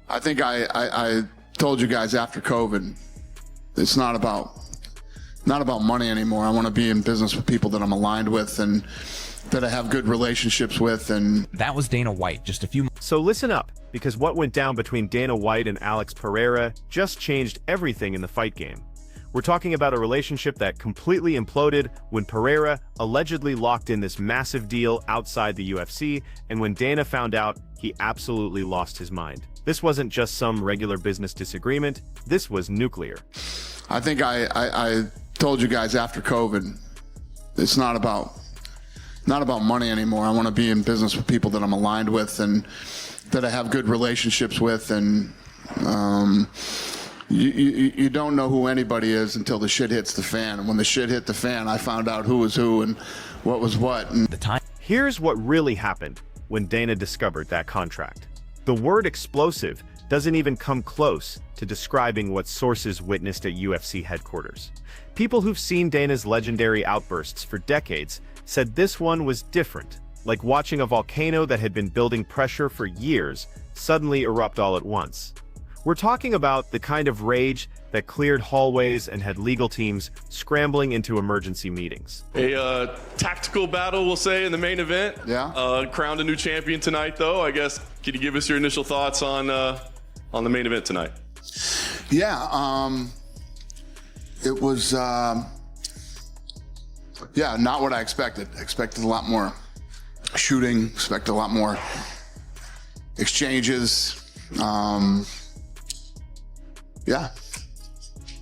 I think I told you guys after COVID, it's not about money anymore. I want to be in business with people that I'm aligned with and that I have good relationships with. And that was Dana White just a few months. So listen up, because what went down between Dana White and Alex Pereira just changed everything in the fight game. We're talking about a relationship that completely imploded when Pereira allegedly locked in this massive deal outside the UFC, and when Dana found out, he absolutely lost his mind. This wasn't just some regular business disagreement, this was nuclear. I think I told you guys after COVID, it's not about money anymore. I want to be in business with people that I'm aligned with and that I have good relationships with. And you don't know who anybody is until the shit hits the fan. And when the shit hit the fan, I found out who was who and what was what. And Here's what really happened when Dana discovered that contract. The word explosive doesn't even come close to describing what sources witnessed at UFC headquarters. People who've seen Dana's legendary outbursts for decades said this one was different, like watching a volcano that had been building pressure for years suddenly erupt all at once. We're talking about the kind of rage that cleared hallways and had legal teams scrambling into emergency meetings. A tactical battle, we'll say, in the main event. Yeah. Crowned a new champion tonight, though. I guess, can you give us your initial thoughts on the main event tonight? Yeah, it was, not what I expected. I expected a lot more shooting, expected a lot more exchanges. Yeah.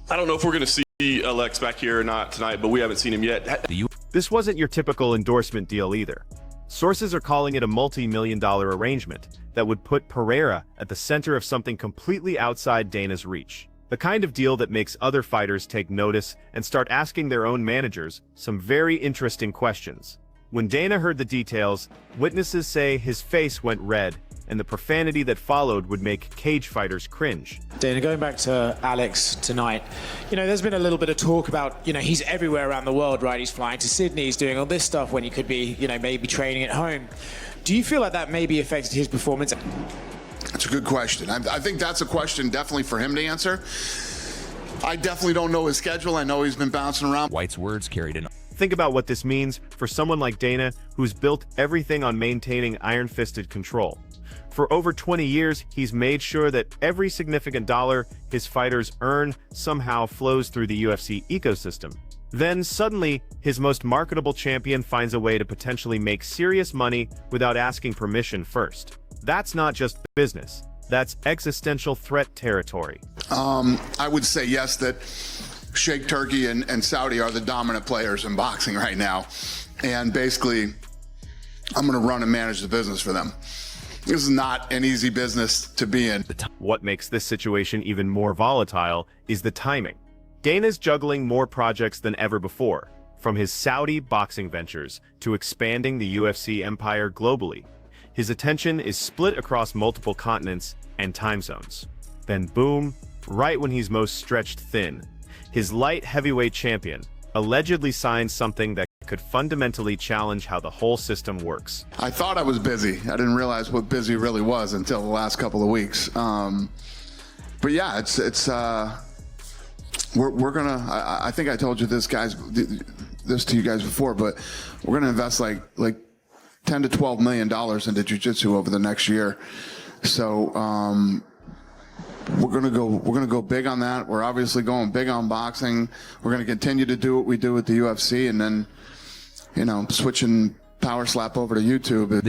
I don't know if we're going to see Alex back here or not tonight, but we haven't seen him yet. This wasn't your typical endorsement deal either. Sources are calling it a multi-million-dollar arrangement that would put Pereira at the center of something completely outside Dana's reach. The kind of deal that makes other fighters take notice and start asking their own managers some very interesting questions. When Dana heard the details, witnesses say his face went red, and the profanity that followed would make cage fighters cringe. Dana, going back to Alex tonight, there's been a little bit of talk about, he's everywhere around the world, right? He's flying to Sydney, he's doing all this stuff when he could be, maybe training at home. Do you feel like that maybe affected his performance? That's a good question. I think that's a question definitely for him to answer. I definitely don't know his schedule. I know he's been bouncing around. White's words carried an... Think about what this means for someone like Dana, who's built everything on maintaining iron-fisted control. For over 20 years, he's made sure that every significant dollar his fighters earn somehow flows through the UFC ecosystem. Then suddenly, his most marketable champion finds a way to potentially make serious money without asking permission first. That's not just business. That's existential threat territory. I would say yes, that Sheikh Turkey and Saudi are the dominant players in boxing right now. And basically, I'm going to run and manage the business for them. This is not an easy business to be in. What makes this situation even more volatile is the timing. Dana's juggling more projects than ever before, from his Saudi boxing ventures to expanding the UFC empire globally. His attention is split across multiple continents and time zones. Then boom, right when he's most stretched thin, his light heavyweight champion allegedly signs something that could fundamentally challenge how the whole system works. I thought I was busy. I didn't realize what busy really was until the last couple of weeks. But yeah, we're gonna. I think I told you this to you guys before, but we're gonna invest like $10 to $12 million into jiu-jitsu over the next year. So we're gonna go big on that. We're obviously going big on boxing. We're gonna continue to do what we do with the UFC, and then switching Power Slap over to YouTube.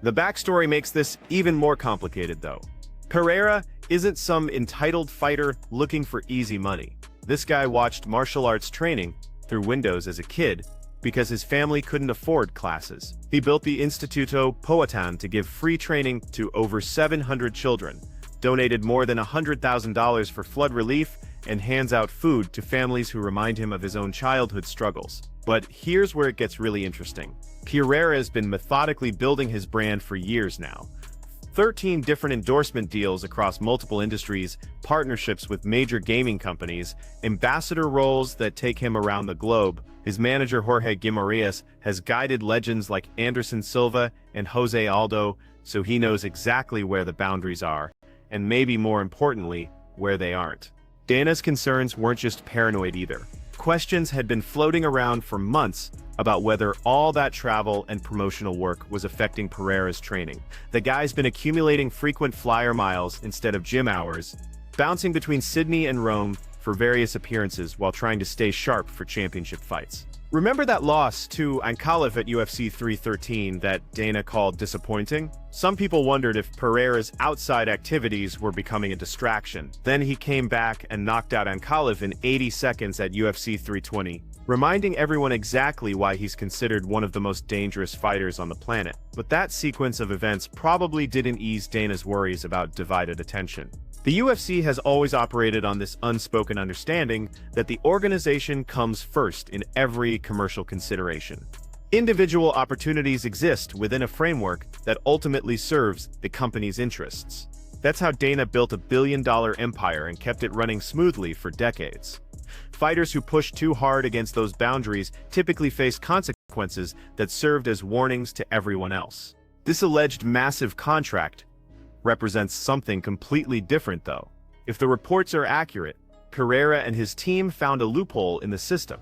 The backstory makes this even more complicated, though. Pereira isn't some entitled fighter looking for easy money. This guy watched martial arts training through Windows as a kid because his family couldn't afford classes. He built the Instituto Powhatan to give free training to over 700 children, donated more than $100,000 for flood relief, and hands out food to families who remind him of his own childhood struggles. But here's where it gets really interesting. Pereira has been methodically building his brand for years now. 13 different endorsement deals across multiple industries, partnerships with major gaming companies, ambassador roles that take him around the globe. His manager Jorge Guimaraes has guided legends like Anderson Silva and Jose Aldo, so he knows exactly where the boundaries are. and maybe more importantly, where they aren't. Dana's concerns weren't just paranoid either. Questions had been floating around for months about whether all that travel and promotional work was affecting Pereira's training. The guy's been accumulating frequent flyer miles instead of gym hours, bouncing between Sydney and Rome for various appearances while trying to stay sharp for championship fights. Remember that loss to Makhachev at UFC 313 that Dana called disappointing? Some people wondered if Pereira's outside activities were becoming a distraction. Then he came back and knocked out Makhachev in 80 seconds at UFC 320, reminding everyone exactly why he's considered one of the most dangerous fighters on the planet. But that sequence of events probably didn't ease Dana's worries about divided attention. The UFC has always operated on this unspoken understanding that the organization comes first in every commercial consideration. Individual opportunities exist within a framework that ultimately serves the company's interests. That's how Dana built a billion-dollar empire and kept it running smoothly for decades. Fighters who push too hard against those boundaries typically face consequences that served as warnings to everyone else. This alleged massive contract represents something completely different, though. If the reports are accurate, Pereira and his team found a loophole in the system,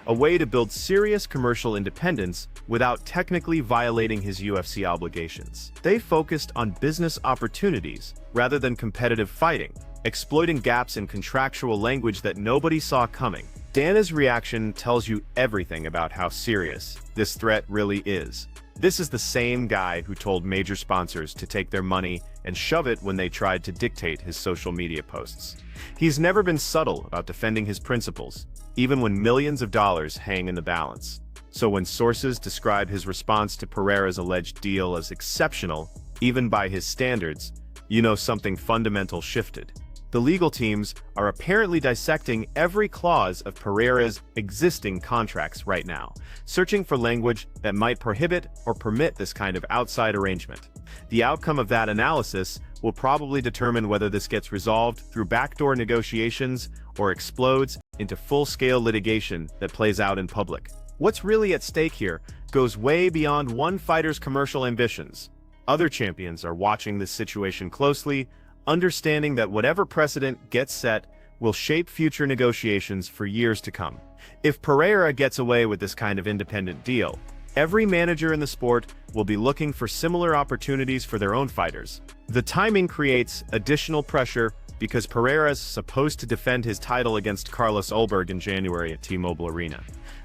a way to build serious commercial independence without technically violating his UFC obligations. They focused on business opportunities rather than competitive fighting, exploiting gaps in contractual language that nobody saw coming. Dana's reaction tells you everything about how serious this threat really is. This is the same guy who told major sponsors to take their money and shove it when they tried to dictate his social media posts. He's never been subtle about defending his principles, even when millions of dollars hang in the balance. So when sources describe his response to Pereira's alleged deal as exceptional, even by his standards, you know something fundamental shifted. The legal teams are apparently dissecting every clause of Pereira's existing contracts right now, searching for language that might prohibit or permit this kind of outside arrangement. The outcome of that analysis will probably determine whether this gets resolved through backdoor negotiations or explodes into full-scale litigation that plays out in public. What's really at stake here goes way beyond one fighter's commercial ambitions. Other champions are watching this situation closely, understanding that whatever precedent gets set will shape future negotiations for years to come. If Pereira gets away with this kind of independent deal, every manager in the sport will be looking for similar opportunities for their own fighters. The timing creates additional pressure because Pereira is supposed to defend his title against Carlos Ulberg in January at T-Mobile Arena.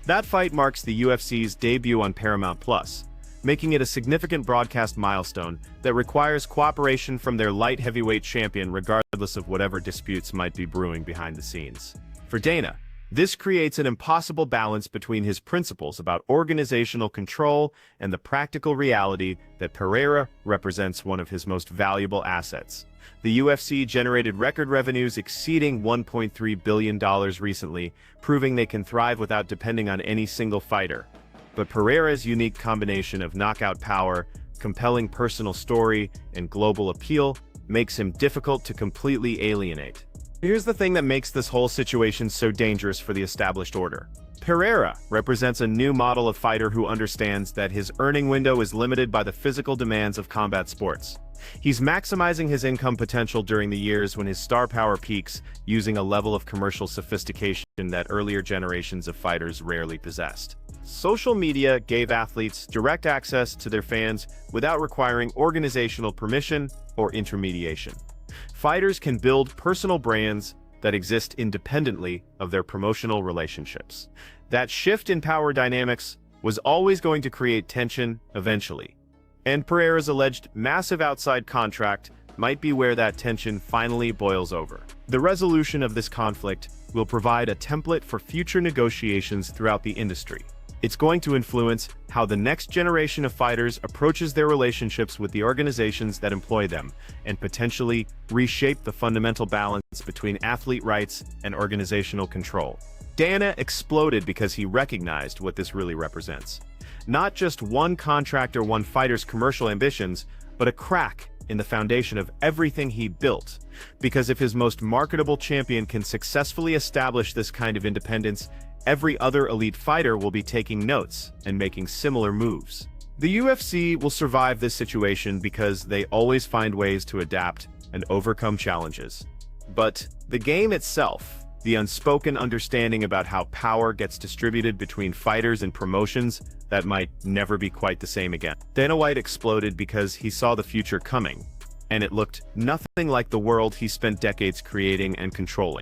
That fight marks the UFC's debut on Paramount+, making it a significant broadcast milestone that requires cooperation from their light heavyweight champion regardless of whatever disputes might be brewing behind the scenes. For Dana, this creates an impossible balance between his principles about organizational control and the practical reality that Pereira represents one of his most valuable assets. The UFC generated record revenues exceeding $1.3 billion recently, proving they can thrive without depending on any single fighter. But Pereira's unique combination of knockout power, compelling personal story, and global appeal makes him difficult to completely alienate. Here's the thing that makes this whole situation so dangerous for the established order. Pereira represents a new model of fighter who understands that his earning window is limited by the physical demands of combat sports. He's maximizing his income potential during the years when his star power peaks, using a level of commercial sophistication that earlier generations of fighters rarely possessed. Social media gave athletes direct access to their fans without requiring organizational permission or intermediation. Fighters can build personal brands that exist independently of their promotional relationships. That shift in power dynamics was always going to create tension eventually. And Pereira's alleged massive outside contract might be where that tension finally boils over. The resolution of this conflict will provide a template for future negotiations throughout the industry. It's going to influence how the next generation of fighters approaches their relationships with the organizations that employ them, and potentially reshape the fundamental balance between athlete rights and organizational control. Dana exploded because he recognized what this really represents. Not just one contract or one fighter's commercial ambitions, but a crack in the foundation of everything he built. Because if his most marketable champion can successfully establish this kind of independence, every other elite fighter will be taking notes and making similar moves. The UFC will survive this situation because they always find ways to adapt and overcome challenges. But the game itself, the unspoken understanding about how power gets distributed between fighters and promotions, that might never be quite the same again. Dana White exploded because he saw the future coming, and it looked nothing like the world he spent decades creating and controlling.